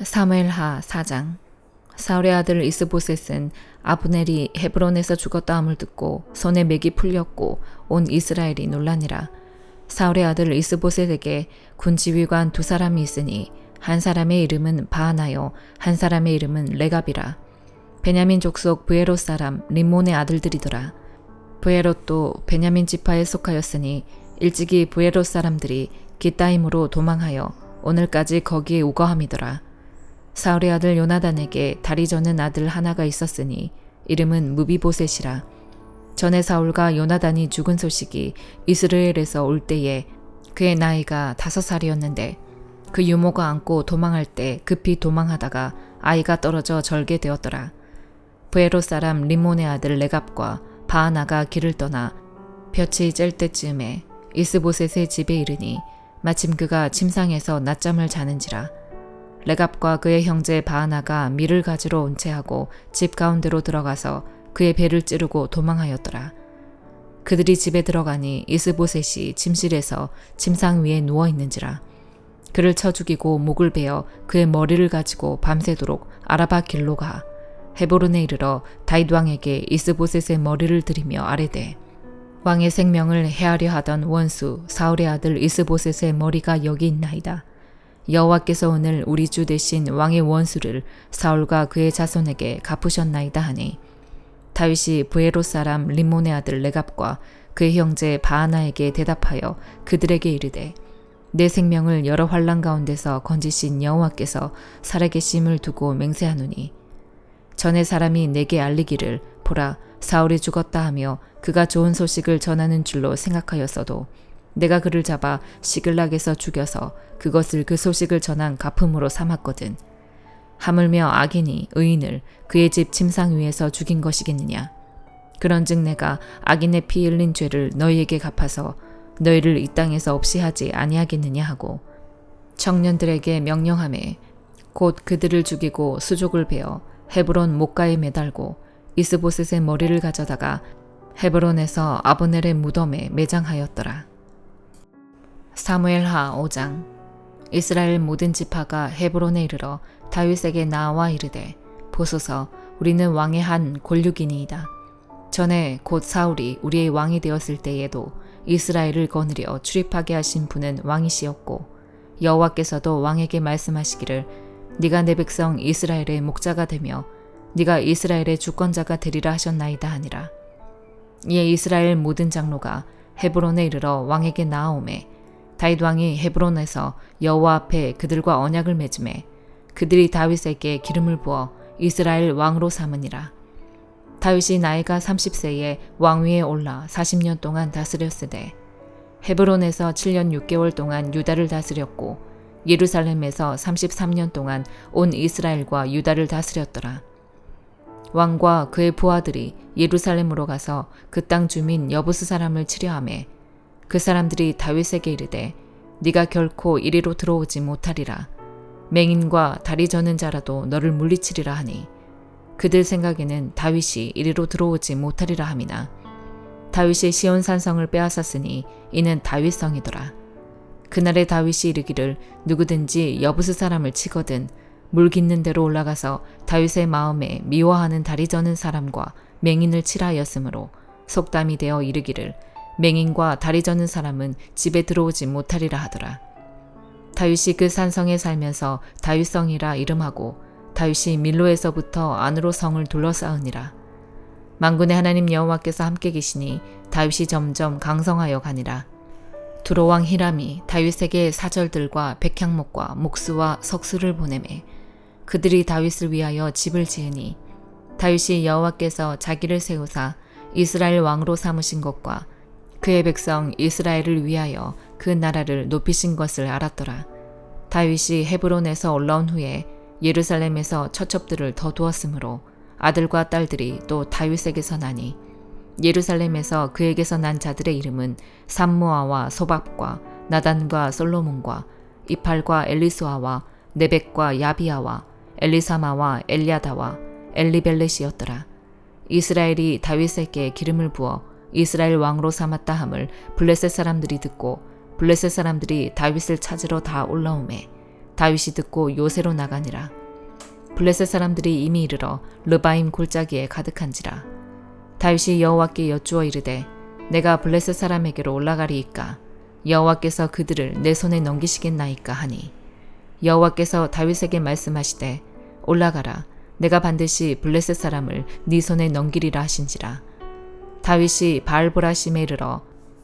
사무엘하 4장. 사울의 아들 이스보셋은 아브넬이 헤브론에서 죽었다함을 듣고 손에 맥이 풀렸고 온 이스라엘이 놀라니라. 사울의 아들 이스보셋에게 군지휘관 두 사람이 있으니 한 사람의 이름은 바하나요 한 사람의 이름은 레갑이라. 베냐민 족속 브에롯 사람 림몬의 아들들이더라. 브에롯도 베냐민 지파에 속하였으니 일찍이 브에롯 사람들이 기타임으로 도망하여 오늘까지 거기에 우거함이더라. 사울의 아들 요나단에게 다리 저는 아들 하나가 있었으니 이름은 무비보셋이라. 전에 사울과 요나단이 죽은 소식이 이스라엘에서 올 때에 그의 나이가 5살이었는데 그 유모가 안고 도망할 때 급히 도망하다가 아이가 떨어져 절게 되었더라. 브에롯 사람 림몬의 아들 레갑과 바하나가 길을 떠나 볕이 쬐을 때쯤에 이스보셋의 집에 이르니 마침 그가 침상에서 낮잠을 자는지라. 레갑과 그의 형제 바하나가 밀을 가지러 온 채하고 집 가운데로 들어가서 그의 배를 찌르고 도망하였더라. 그들이 집에 들어가니 이스보셋이 침실에서 침상 위에 누워 있는지라. 그를 쳐 죽이고 목을 베어 그의 머리를 가지고 밤새도록 아라바 길로 가 헤브론에 이르러 다윗 왕에게 이스보셋의 머리를 들이며 아뢰되 왕의 생명을 해하려 하던 원수 사울의 아들 이스보셋의 머리가 여기 있나이다. 여호와께서 오늘 우리 주 대신 왕의 원수를 사울과 그의 자손에게 갚으셨나이다 하니 다윗이 브에롯 사람 림몬의 아들 레갑과 그의 형제 바하나에게 대답하여 그들에게 이르되 내 생명을 여러 환난 가운데서 건지신 여호와께서 살아계심을 두고 맹세하노니 전에 사람이 내게 알리기를 보라 사울이 죽었다 하며 그가 좋은 소식을 전하는 줄로 생각하였어도 내가 그를 잡아 시글락에서 죽여서 그것을 그 소식을 전한 갚음으로 삼았거든. 하물며 악인이 의인을 그의 집 침상 위에서 죽인 것이겠느냐. 그런즉 내가 악인의 피 흘린 죄를 너희에게 갚아서 너희를 이 땅에서 없이 하지 아니하겠느냐 하고 청년들에게 명령하매 곧 그들을 죽이고 수족을 베어 헤브론 목가에 매달고 이스보셋의 머리를 가져다가 헤브론에서 아브넬의 무덤에 매장하였더라. 사무엘하 5장. 이스라엘 모든 지파가 헤브론에 이르러 다윗에게 나와 이르되 보소서 우리는 왕의 한 골육이니이다. 전에 곧 사울이 우리의 왕이 되었을 때에도 이스라엘을 거느려 출입하게 하신 분은 왕이시었고 여호와께서도 왕에게 말씀하시기를 네가 내 백성 이스라엘의 목자가 되며 네가 이스라엘의 주권자가 되리라 하셨나이다 하니라. 이에 이스라엘 모든 장로가 헤브론에 이르러 왕에게 나아오매 다윗 왕이 헤브론에서 여호와 앞에 그들과 언약을 맺음에 그들이 다윗에게 기름을 부어 이스라엘 왕으로 삼으니라. 다윗이 나이가 30세에 왕위에 올라 40년 동안 다스렸으되 헤브론에서 7년 6개월 동안 유다를 다스렸고 예루살렘에서 33년 동안 온 이스라엘과 유다를 다스렸더라. 왕과 그의 부하들이 예루살렘으로 가서 그 땅 주민 여부스 사람을 치려하매 그 사람들이 다윗에게 이르되 네가 결코 이리로 들어오지 못하리라. 맹인과 다리 저는 자라도 너를 물리치리라 하니 그들 생각에는 다윗이 이리로 들어오지 못하리라 함이나 다윗이 시온 산성을 빼앗았으니 이는 다윗 성이더라. 그날에 다윗이 이르기를 누구든지 여부스 사람을 치거든 물 깃는 데로 올라가서 다윗의 마음에 미워하는 다리 저는 사람과 맹인을 치라 하였으므로 속담이 되어 이르기를 맹인과 다리 저는 사람은 집에 들어오지 못하리라 하더라. 다윗이 그 산성에 살면서 다윗성이라 이름하고 다윗이 밀로에서부터 안으로 성을 둘러싸으니라. 만군의 하나님 여호와께서 함께 계시니 다윗이 점점 강성하여 가니라. 두로왕 히람이 다윗에게 사절들과 백향목과 목수와 석수를 보내매 그들이 다윗을 위하여 집을 지으니 다윗이 여호와께서 자기를 세우사 이스라엘 왕으로 삼으신 것과 그의 백성 이스라엘을 위하여 그 나라를 높이신 것을 알았더라. 다윗이 헤브론에서 올라온 후에 예루살렘에서 처첩들을 더 두었으므로 아들과 딸들이 또 다윗에게서 나니 예루살렘에서 그에게서 난 자들의 이름은 삼무아와 소밥과 나단과 솔로몬과 이팔과 엘리수아와 네벡과 야비아와 엘리사마와 엘야다와 엘리벨렛이었더라. 이스라엘이 다윗에게 기름을 부어 이스라엘 왕으로 삼았다 함을 블레셋 사람들이 듣고 블레셋 사람들이 다윗을 찾으러 다 올라오매 다윗이 듣고 요새로 나가니라. 블레셋 사람들이 이미 이르러 르바임 골짜기에 가득한지라. 다윗이 여호와께 여쭈어 이르되 내가 블레셋 사람에게로 올라가리이까 여호와께서 그들을 내 손에 넘기시겠나이까 하니 여호와께서 다윗에게 말씀하시되 올라가라 내가 반드시 블레셋 사람을 네 손에 넘기리라 하신지라. 다윗이 바알보라심에 이르러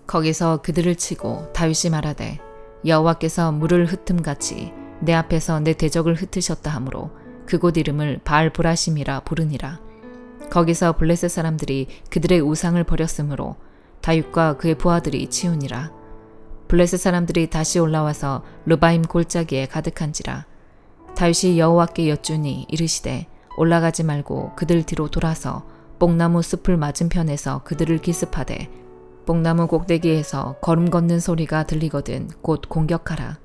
거기서 그들을 치고 다윗이 말하되 여호와께서 물을 흩음같이 내 앞에서 내 대적을 흩으셨다 하므로 그곳 이름을 바알보라심이라 부르니라. 거기서 블레셋 사람들이 그들의 우상을 버렸으므로 다윗과 그의 부하들이 치우니라. 블레셋 사람들이 다시 올라와서 르바임 골짜기에 가득한지라. 다윗이 여호와께 여쭈니 이르시되 올라가지 말고 그들 뒤로 돌아서 뽕나무 숲을 맞은편에서 그들을 기습하되 뽕나무 꼭대기에서 걸음 걷는 소리가 들리거든 곧 공격하라.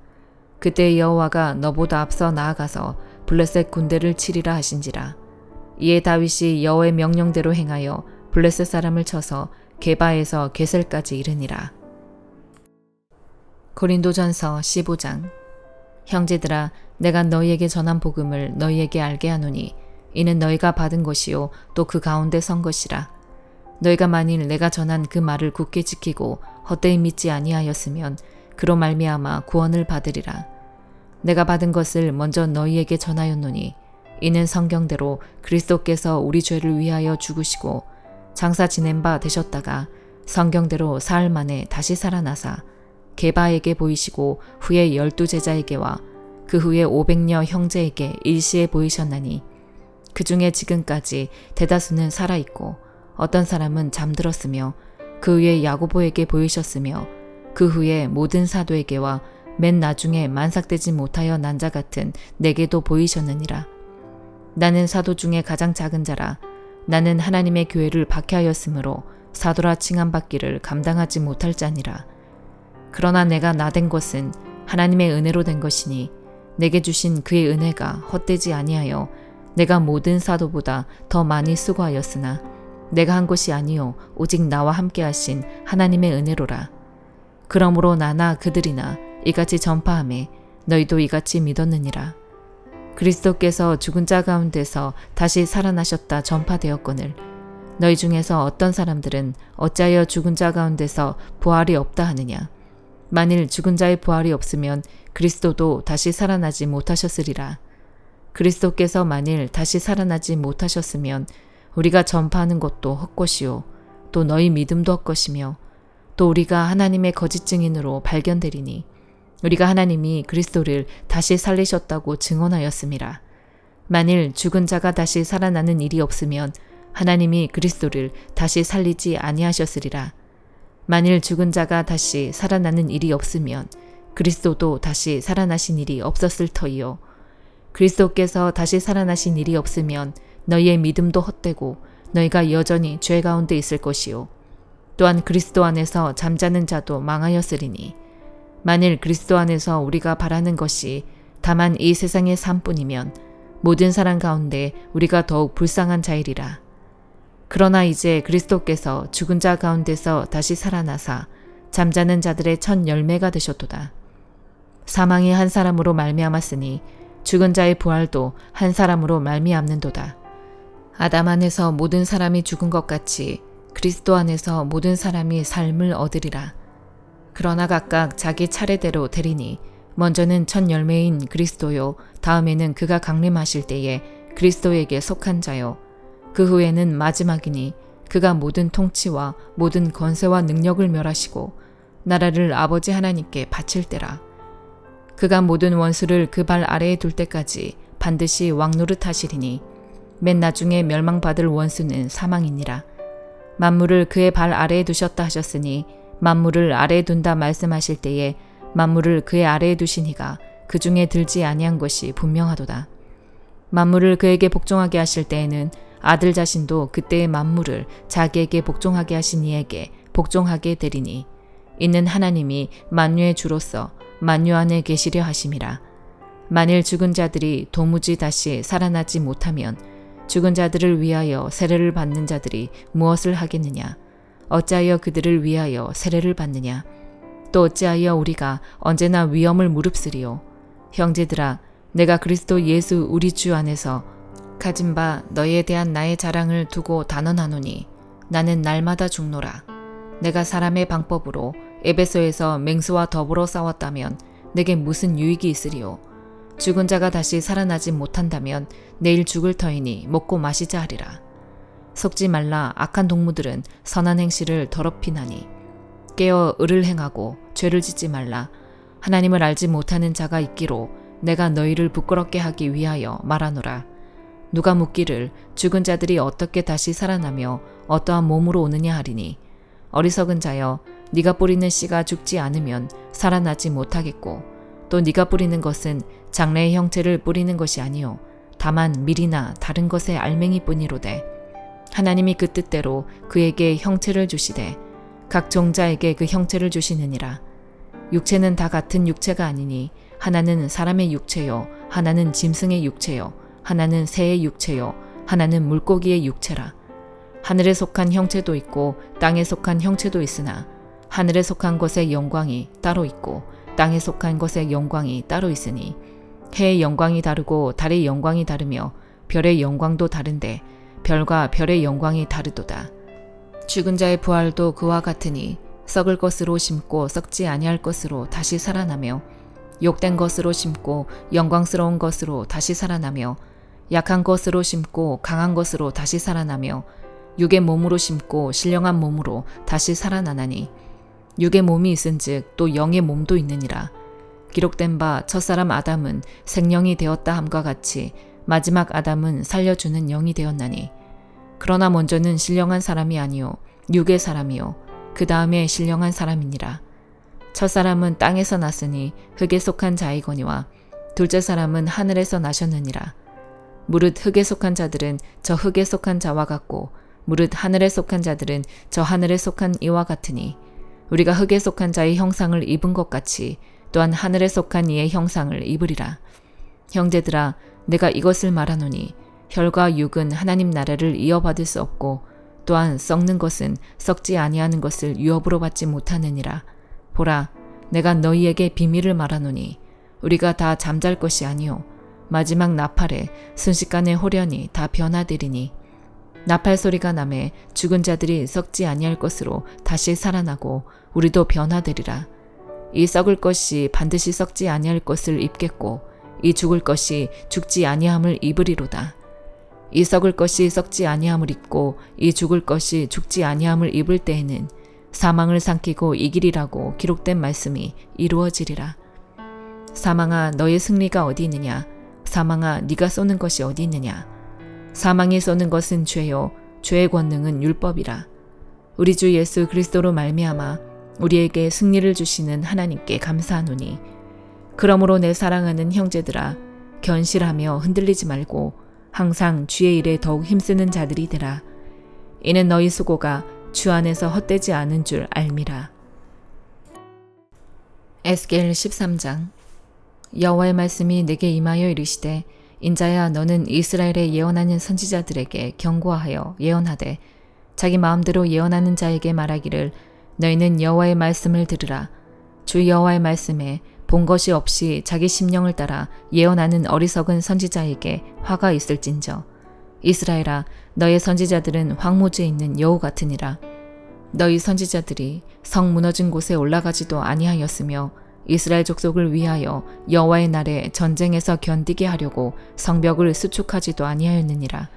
그때 여호와가 너보다 앞서 나아가서 블레셋 군대를 치리라 하신지라. 이에 다윗이 여호와의 명령대로 행하여 블레셋 사람을 쳐서 게바에서 게셀까지 이르니라. 고린도전서 15장. 형제들아 내가 너희에게 전한 복음을 너희에게 알게 하노니 이는 너희가 받은 것이요 또 그 가운데 선 것이라. 너희가 만일 내가 전한 그 말을 굳게 지키고 헛되이 믿지 아니하였으면 그로 말미암아 구원을 받으리라. 내가 받은 것을 먼저 너희에게 전하였노니 이는 성경대로 그리스도께서 우리 죄를 위하여 죽으시고 장사 지낸 바 되셨다가 성경대로 사흘 만에 다시 살아나사 게바에게 보이시고 후에 12 제자에게와 그 후에 500여 형제에게 일시에 보이셨나니 그 중에 지금까지 대다수는 살아있고 어떤 사람은 잠들었으며 그 후에 야고보에게 보이셨으며 그 후에 모든 사도에게와 맨 나중에 만삭되지 못하여 난 자 같은 내게도 보이셨느니라. 나는 사도 중에 가장 작은 자라. 나는 하나님의 교회를 박해하였으므로 사도라 칭함받기를 감당하지 못할 자니라. 그러나 내가 나된 것은 하나님의 은혜로 된 것이니 내게 주신 그의 은혜가 헛되지 아니하여 내가 모든 사도보다 더 많이 수고하였으나 내가 한 것이 아니요 오직 나와 함께 하신 하나님의 은혜로라. 그러므로 나나 그들이나 이같이 전파하매 너희도 이같이 믿었느니라. 그리스도께서 죽은 자 가운데서 다시 살아나셨다 전파되었거늘 너희 중에서 어떤 사람들은 어찌하여 죽은 자 가운데서 부활이 없다 하느냐. 만일 죽은 자의 부활이 없으면 그리스도도 다시 살아나지 못하셨으리라. 그리스도께서 만일 다시 살아나지 못하셨으면 우리가 전파하는 것도 헛것이요 또 너희 믿음도 헛것이며 또 우리가 하나님의 거짓 증인으로 발견되리니 우리가 하나님이 그리스도를 다시 살리셨다고 증언하였음이라. 만일 죽은 자가 다시 살아나는 일이 없으면 하나님이 그리스도를 다시 살리지 아니하셨으리라. 만일 죽은 자가 다시 살아나는 일이 없으면 그리스도도 다시 살아나신 일이 없었을 터이요. 그리스도께서 다시 살아나신 일이 없으면 너희의 믿음도 헛되고 너희가 여전히 죄 가운데 있을 것이요. 또한 그리스도 안에서 잠자는 자도 망하였으리니 만일 그리스도 안에서 우리가 바라는 것이 다만 이 세상의 삶뿐이면 모든 사람 가운데 우리가 더욱 불쌍한 자이리라. 그러나 이제 그리스도께서 죽은 자 가운데서 다시 살아나사 잠자는 자들의 첫 열매가 되셨도다. 사망이 한 사람으로 말미암았으니 죽은 자의 부활도 한 사람으로 말미암는도다. 아담 안에서 모든 사람이 죽은 것 같이 그리스도 안에서 모든 사람이 삶을 얻으리라. 그러나 각각 자기 차례대로 되리니 먼저는 첫 열매인 그리스도요 다음에는 그가 강림하실 때에 그리스도에게 속한 자요 그 후에는 마지막이니 그가 모든 통치와 모든 권세와 능력을 멸하시고 나라를 아버지 하나님께 바칠 때라. 그가 모든 원수를 그 발 아래에 둘 때까지 반드시 왕노릇 하시리니 맨 나중에 멸망받을 원수는 사망이니라. 만물을 그의 발 아래에 두셨다 하셨으니 만물을 아래에 둔다 말씀하실 때에 만물을 그의 아래에 두신 이가 그 중에 들지 아니한 것이 분명하도다. 만물을 그에게 복종하게 하실 때에는 아들 자신도 그때의 만물을 자기에게 복종하게 하신 이에게 복종하게 되리니 이는 하나님이 만유의 주로서 만유 안에 계시려 하심이라. 만일 죽은 자들이 도무지 다시 살아나지 못하면 죽은 자들을 위하여 세례를 받는 자들이 무엇을 하겠느냐? 어찌하여 그들을 위하여 세례를 받느냐? 또 어찌하여 우리가 언제나 위험을 무릅쓰리요? 형제들아, 내가 그리스도 예수 우리 주 안에서 가진 바 너희에 대한 나의 자랑을 두고 단언하노니 나는 날마다 죽노라. 내가 사람의 방법으로 에베소에서 맹수와 더불어 싸웠다면 내게 무슨 유익이 있으리요. 죽은 자가 다시 살아나지 못한다면 내일 죽을 터이니 먹고 마시자 하리라. 속지 말라. 악한 동무들은 선한 행실을 더럽히나니 깨어 의를 행하고 죄를 짓지 말라. 하나님을 알지 못하는 자가 있기로 내가 너희를 부끄럽게 하기 위하여 말하노라. 누가 묻기를 죽은 자들이 어떻게 다시 살아나며 어떠한 몸으로 오느냐 하리니 어리석은 자여, 네가 뿌리는 씨가 죽지 않으면 살아나지 못하겠고 또 네가 뿌리는 것은 장래의 형체를 뿌리는 것이 아니요 다만 밀이나 다른 것의 알맹이뿐이로되 하나님이 그 뜻대로 그에게 형체를 주시되 각 종자에게 그 형체를 주시느니라. 육체는 다 같은 육체가 아니니 하나는 사람의 육체요 하나는 짐승의 육체요 하나는 새의 육체요 하나는 물고기의 육체라. 하늘에 속한 형체도 있고 땅에 속한 형체도 있으나 하늘에 속한 것의 영광이 따로 있고 땅에 속한 것의 영광이 따로 있으니 해의 영광이 다르고 달의 영광이 다르며 별의 영광도 다른데 별과 별의 영광이 다르도다. 죽은 자의 부활도 그와 같으니 썩을 것으로 심고 썩지 아니할 것으로 다시 살아나며 욕된 것으로 심고 영광스러운 것으로 다시 살아나며 약한 것으로 심고 강한 것으로 다시 살아나며 육의 몸으로 심고 신령한 몸으로 다시 살아나나니 육의 몸이 있은즉 또 영의 몸도 있느니라. 기록된 바 첫사람 아담은 생령이 되었다 함과 같이 마지막 아담은 살려주는 영이 되었나니 그러나 먼저는 신령한 사람이 아니요 육의 사람이요 그 다음에 신령한 사람이니라. 첫사람은 땅에서 났으니 흙에 속한 자이거니와 둘째 사람은 하늘에서 나셨느니라. 무릇 흙에 속한 자들은 저 흙에 속한 자와 같고 무릇 하늘에 속한 자들은 저 하늘에 속한 이와 같으니 우리가 흙에 속한 자의 형상을 입은 것 같이 또한 하늘에 속한 이의 형상을 입으리라. 형제들아, 내가 이것을 말하노니 혈과 육은 하나님 나라를 이어받을 수 없고 또한 썩는 것은 썩지 아니하는 것을 유업으로 받지 못하느니라. 보라, 내가 너희에게 비밀을 말하노니 우리가 다 잠잘 것이 아니요 마지막 나팔에 순식간에 호련히 다 변화되리니 나팔 소리가 나매 죽은 자들이 썩지 아니할 것으로 다시 살아나고 우리도 변화되리라. 이 썩을 것이 반드시 썩지 아니할 것을 입겠고 이 죽을 것이 죽지 아니함을 입으리로다. 이 썩을 것이 썩지 아니함을 입고 이 죽을 것이 죽지 아니함을 입을 때에는 사망을 삼키고 이기리라고 기록된 말씀이 이루어지리라. 사망아, 너의 승리가 어디 있느냐? 사망아, 네가 쏘는 것이 어디 있느냐? 사망이 쏘는 것은 죄요 죄의 권능은 율법이라. 우리 주 예수 그리스도로 말미암아 우리에게 승리를 주시는 하나님께 감사하노니 그러므로 내 사랑하는 형제들아, 견실하며 흔들리지 말고 항상 주의 일에 더욱 힘쓰는 자들이 되라. 이는 너희 수고가 주 안에서 헛되지 않은 줄 알미라. 에스겔 13장. 여호와의 말씀이 내게 임하여 이르시되 인자야, 너는 이스라엘에 예언하는 선지자들에게 경고하여 예언하되 자기 마음대로 예언하는 자에게 말하기를 너희는 여호와의 말씀을 들으라. 주 여호와의 말씀에 본 것이 없이 자기 심령을 따라 예언하는 어리석은 선지자에게 화가 있을진저. 이스라엘아, 너의 선지자들은 황무지에 있는 여우 같으니라. 너희 선지자들이 성 무너진 곳에 올라가지도 아니하였으며 이스라엘 족속을 위하여 여호와의 날에 전쟁에서 견디게 하려고 성벽을 수축하지도 아니하였느니라.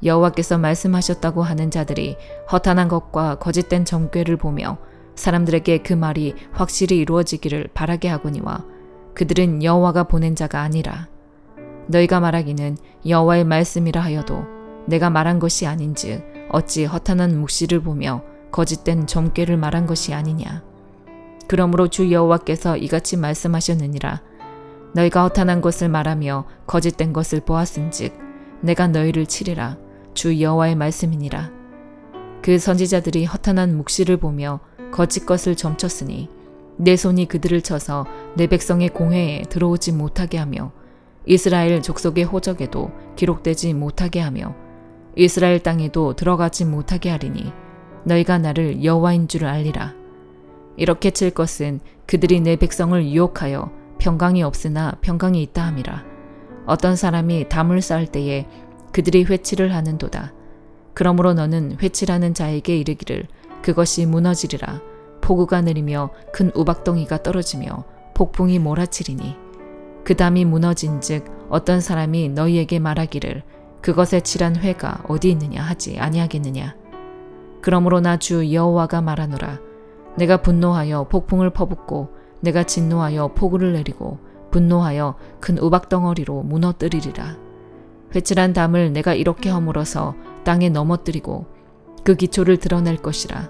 여호와께서 말씀하셨다고 하는 자들이 허탄한 것과 거짓된 점괘를 보며 사람들에게 그 말이 확실히 이루어지기를 바라게 하거니와 그들은 여호와가 보낸 자가 아니라. 너희가 말하기는 여호와의 말씀이라 하여도 내가 말한 것이 아닌즉 어찌 허탄한 묵시를 보며 거짓된 점괘를 말한 것이 아니냐. 그러므로 주 여호와께서 이같이 말씀하셨느니라. 너희가 허탄한 것을 말하며 거짓된 것을 보았은즉 내가 너희를 치리라. 주 여호와의 말씀이니라. 그 선지자들이 허탄한 묵시를 보며 거짓 것을 점쳤으니 내 손이 그들을 쳐서 내 백성의 공회에 들어오지 못하게 하며 이스라엘 족속의 호적에도 기록되지 못하게 하며 이스라엘 땅에도 들어가지 못하게 하리니 너희가 나를 여호와인 줄 알리라. 이렇게 칠 것은 그들이 내 백성을 유혹하여 평강이 없으나 평강이 있다 함이라. 어떤 사람이 담을 쌓을 때에 그들이 회치를 하는도다. 그러므로 너는 회치라는 자에게 이르기를 그것이 무너지리라. 폭우가 내리며 큰 우박덩이가 떨어지며 폭풍이 몰아치리니 그 담이 무너진즉 어떤 사람이 너희에게 말하기를 그것에 칠한 회가 어디 있느냐 하지 아니하겠느냐. 그러므로 나 주 여호와가 말하노라. 내가 분노하여 폭풍을 퍼붓고 내가 진노하여 폭우를 내리고 분노하여 큰 우박덩어리로 무너뜨리리라. 회칠한 담을 내가 이렇게 허물어서 땅에 넘어뜨리고 그 기초를 드러낼 것이라.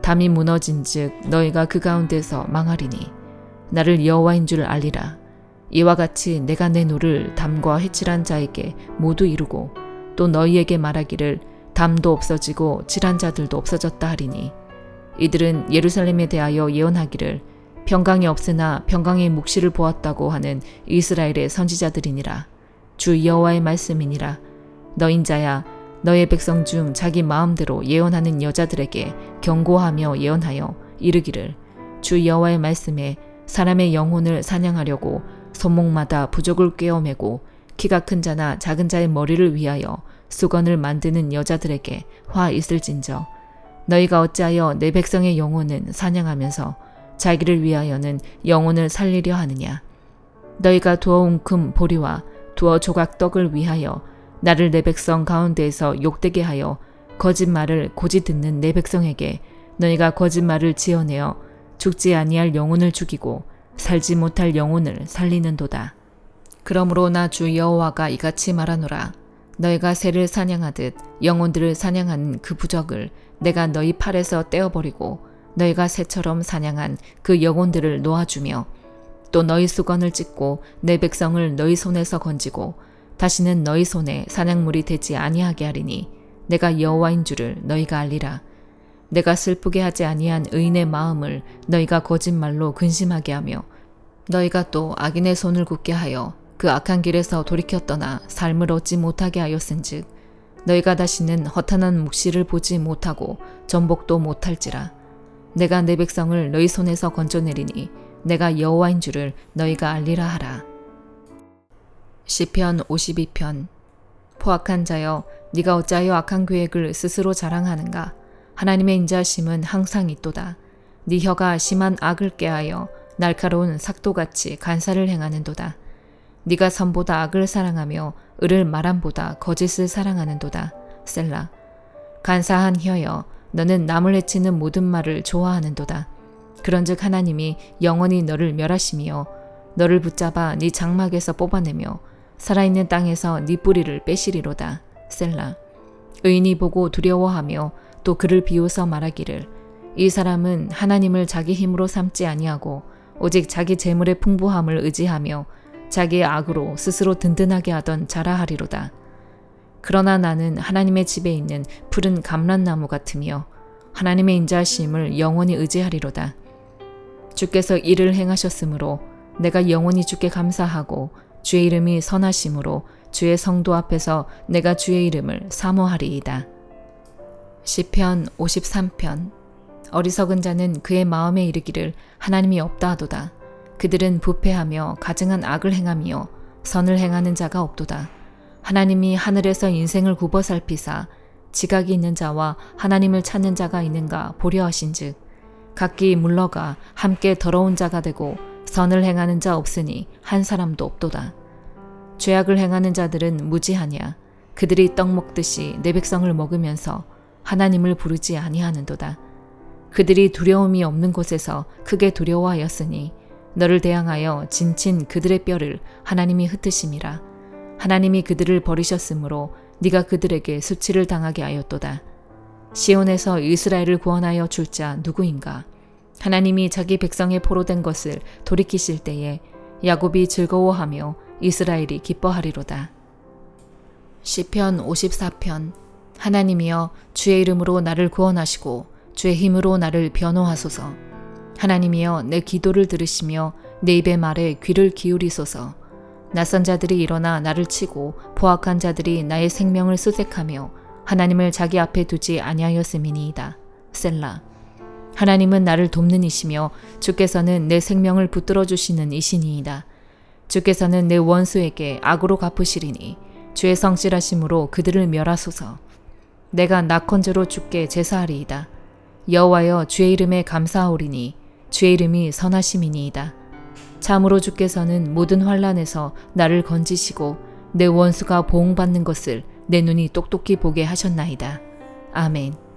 담이 무너진즉 너희가 그 가운데서 망하리니 나를 여호와인 줄 알리라. 이와 같이 내가 내 노를 담과 회칠한 자에게 모두 이루고 또 너희에게 말하기를 담도 없어지고 칠한 자들도 없어졌다 하리니 이들은 예루살렘에 대하여 예언하기를 평강이 없으나 평강의 묵시를 보았다고 하는 이스라엘의 선지자들이니라. 주 여호와의 말씀이니라. 너인 자야 너의 백성 중 자기 마음대로 예언하는 여자들에게 경고하며 예언하여 이르기를 주 여호와의 말씀에 사람의 영혼을 사냥하려고 손목마다 부족을 꿰어매고 키가 큰 자나 작은 자의 머리를 위하여 수건을 만드는 여자들에게 화 있을진저 너희가 어찌하여 내 백성의 영혼은 사냥하면서 자기를 위하여는 영혼을 살리려 하느냐. 너희가 두어온 금 보리와 두어 조각 떡을 위하여 나를 내 백성 가운데에서 욕되게 하여 거짓말을 고지 듣는 내 백성에게 너희가 거짓말을 지어내어 죽지 아니할 영혼을 죽이고 살지 못할 영혼을 살리는도다. 그러므로 나 주 여호와가 이같이 말하노라. 너희가 새를 사냥하듯 영혼들을 사냥하는 그 부적을 내가 너희 팔에서 떼어버리고 너희가 새처럼 사냥한 그 영혼들을 놓아주며 또 너희 수건을 찢고 내 백성을 너희 손에서 건지고 다시는 너희 손에 사냥물이 되지 아니하게 하리니 내가 여호와인 줄을 너희가 알리라. 내가 슬프게 하지 아니한 의인의 마음을 너희가 거짓말로 근심하게 하며 너희가 또 악인의 손을 굳게 하여 그 악한 길에서 돌이켜 떠나 삶을 얻지 못하게 하였은즉 너희가 다시는 허탄한 묵시를 보지 못하고 전복도 못할지라. 내가 내 백성을 너희 손에서 건져내리니 내가 여호와인 줄을 너희가 알리라 하라. 시편 52편. 포악한 자여 네가 어찌하여 악한 계획을 스스로 자랑하는가. 하나님의 인자심은 항상 있도다. 네 혀가 심한 악을 꾀하여 날카로운 삭도같이 간사를 행하는도다. 네가 선보다 악을 사랑하며 을을 말함보다 거짓을 사랑하는도다. 셀라. 간사한 혀여 너는 남을 해치는 모든 말을 좋아하는도다. 그런즉 하나님이 영원히 너를 멸하시며 너를 붙잡아 네 장막에서 뽑아내며 살아있는 땅에서 네 뿌리를 빼시리로다. 셀라. 의인이 보고 두려워하며 또 그를 비웃어 말하기를 이 사람은 하나님을 자기 힘으로 삼지 아니하고 오직 자기 재물의 풍부함을 의지하며 자기의 악으로 스스로 든든하게 하던 자라 하리로다. 그러나 나는 하나님의 집에 있는 푸른 감람나무 같으며 하나님의 인자하심을 영원히 의지하리로다. 주께서 이를 행하셨으므로 내가 영원히 주께 감사하고 주의 이름이 선하심으로 주의 성도 앞에서 내가 주의 이름을 사모하리이다. 시편 53편. 어리석은 자는 그의 마음에 이르기를 하나님이 없다 하도다. 그들은 부패하며 가증한 악을 행하며 선을 행하는 자가 없도다. 하나님이 하늘에서 인생을 굽어 살피사 지각이 있는 자와 하나님을 찾는 자가 있는가 보려 하신즉 각기 물러가 함께 더러운 자가 되고 선을 행하는 자 없으니 한 사람도 없도다. 죄악을 행하는 자들은 무지하냐. 그들이 떡 먹듯이 내 백성을 먹으면서 하나님을 부르지 아니하는도다. 그들이 두려움이 없는 곳에서 크게 두려워하였으니 너를 대항하여 진친 그들의 뼈를 하나님이 흩으심이라. 하나님이 그들을 버리셨으므로 네가 그들에게 수치를 당하게 하였도다. 시온에서 이스라엘을 구원하여 줄 자 누구인가? 하나님이 자기 백성의 포로된 것을 돌이키실 때에 야곱이 즐거워하며 이스라엘이 기뻐하리로다. 시편 54편. 하나님이여 주의 이름으로 나를 구원하시고 주의 힘으로 나를 변호하소서. 하나님이여 내 기도를 들으시며 내 입의 말에 귀를 기울이소서. 낯선 자들이 일어나 나를 치고 포악한 자들이 나의 생명을 수색하며 하나님을 자기 앞에 두지 아니하였음이니이다. 셀라. 하나님은 나를 돕는 이시며 주께서는 내 생명을 붙들어 주시는 이시니이다. 주께서는 내 원수에게 악으로 갚으시리니 주의 성실하심으로 그들을 멸하소서. 내가 낙헌제로 주께 제사하리이다. 여호와여 주의 이름에 감사하오리니 주의 이름이 선하심이니이다. 참으로 주께서는 모든 환난에서 나를 건지시고 내 원수가 보응받는 것을 내 눈이 똑똑히 보게 하셨나이다. 아멘.